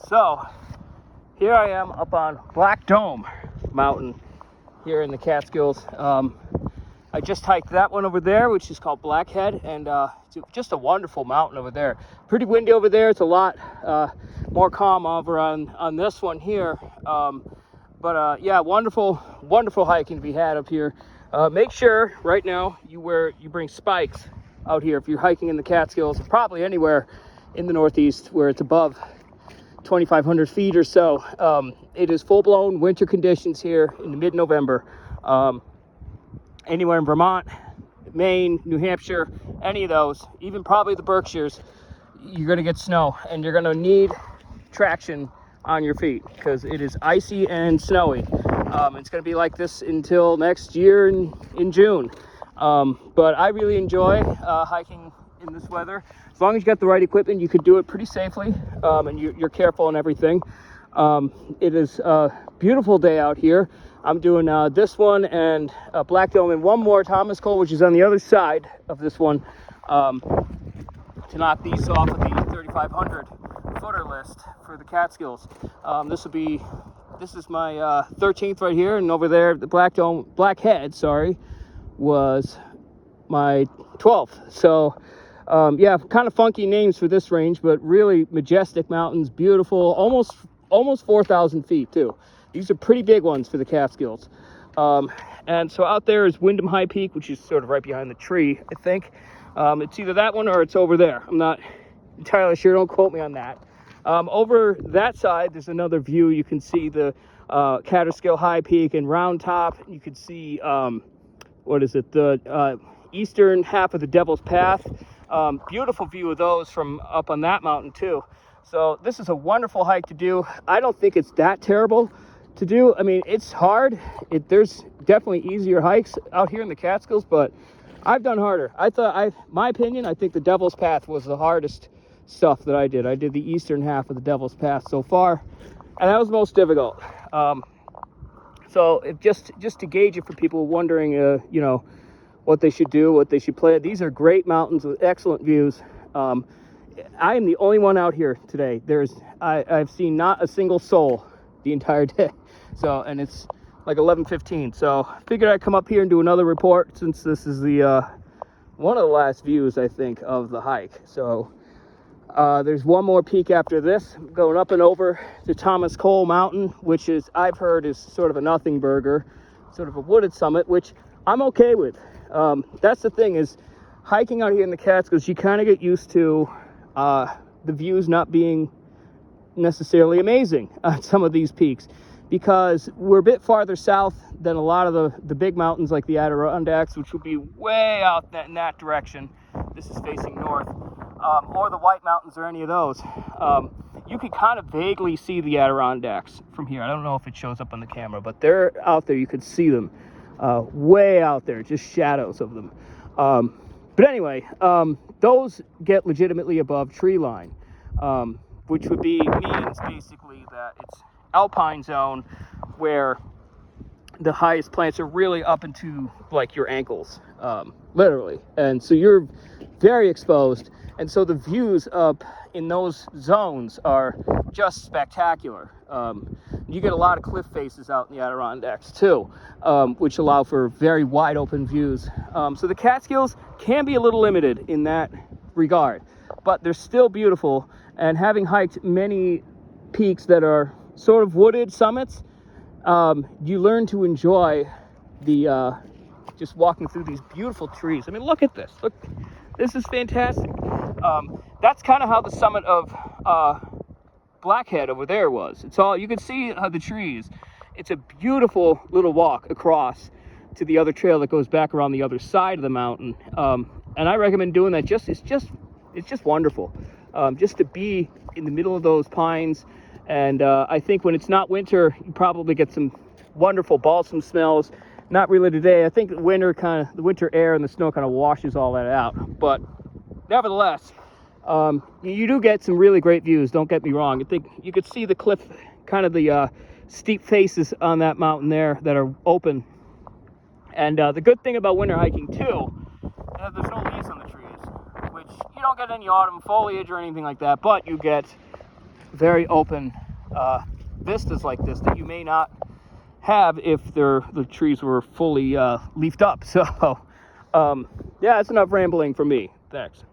So here I am up on Black Dome Mountain here in the Catskills. I just hiked that one over there, which is called Blackhead, and it's just a wonderful mountain over there. Pretty windy over there. It's a lot more calm over on this one here. But yeah, wonderful hiking to be had up here. Make sure right now you bring spikes out here if you're hiking in the Catskills, probably anywhere in the Northeast where it's above 2,500 feet or so. It is full-blown winter conditions here in mid-November. Anywhere in Vermont, Maine, New Hampshire, any of those, even probably the Berkshires, you're going to get snow, and you're going to need traction on your feet because it is icy and snowy. It's going to be like this until next year in June. But I really enjoy hiking in this weather. As long as you got the right equipment, you could do it pretty safely, and you're careful and everything. It is a beautiful day out here. I'm doing this one and Black Dome and one more Thomas Cole, which is on the other side of this one, to knock these off of the 3,500 footer list for the Catskills. This is my 13th right here, and over there the Blackhead, was my 12th. So yeah, kind of funky names for this range, but really majestic mountains, beautiful, almost 4,000 feet too. These are pretty big ones for the Catskills. And so out there is Windham High Peak, which is sort of right behind the tree, I think. It's either that one or it's over there. I'm not entirely sure. Don't quote me on that. Over that side, there's another view. You can see the Catskill High Peak and Round Top. You can see, the eastern half of the Devil's Path. Beautiful view of those from up on that mountain too. So this is a wonderful hike to do. I don't think it's that terrible to do. I mean, it's hard. There's definitely easier hikes out here in the Catskills, but I've done harder. My opinion, I think the Devil's Path was the hardest stuff that I did. I did the eastern half of the Devil's Path so far, and that was the most difficult. So just to gauge it for people wondering, what they should do, what they should play. These are great mountains with excellent views. I am the only one out here today. I've seen not a single soul the entire day. So, and it's like 11:15. So figured I'd come up here and do another report since this is the one of the last views, I think, of the hike. So there's one more peak after this, going up and over to Thomas Cole Mountain, which I've heard is sort of a nothing burger, sort of a wooded summit, which I'm okay with. That's the thing is, hiking out here in the Catskills, you kind of get used to the views not being necessarily amazing on some of these peaks, because we're a bit farther south than a lot of the big mountains like the Adirondacks, which would be way out in that direction. This is facing north, or the White Mountains or any of those. You can kind of vaguely see the Adirondacks from here. I don't know if it shows up on the camera, but they're out there. You could see them way out there, just shadows of them. But anyway, those get legitimately above tree line, which means basically that it's alpine zone where the highest plants are really up into like your ankles, literally. And so you're very exposed. And so the views up in those zones are just spectacular. You get a lot of cliff faces out in the Adirondacks too, which allow for very wide open views. So the Catskills can be a little limited in that regard, but they're still beautiful. And having hiked many peaks that are sort of wooded summits, you learn to enjoy the just walking through these beautiful trees. I mean, look at this. Look, this is fantastic. That's kind of how the summit of Blackhead over there was. It's all, you can see the trees. It's a beautiful little walk across to the other trail that goes back around the other side of the mountain. And I recommend doing that. It's just wonderful. Just to be in the middle of those pines. And I think when it's not winter, you probably get some wonderful balsam smells. Not really today. I think the winter air and the snow kind of washes all that out. But nevertheless, you do get some really great views. Don't get me wrong. I think you could see the cliff, kind of the steep faces on that mountain there that are open. And the good thing about winter hiking too, there's no leaves on the trees, which you don't get any autumn foliage or anything like that, but you get very open vistas like this that you may not have if the trees were fully leafed up. So yeah, that's enough rambling for me. Thanks.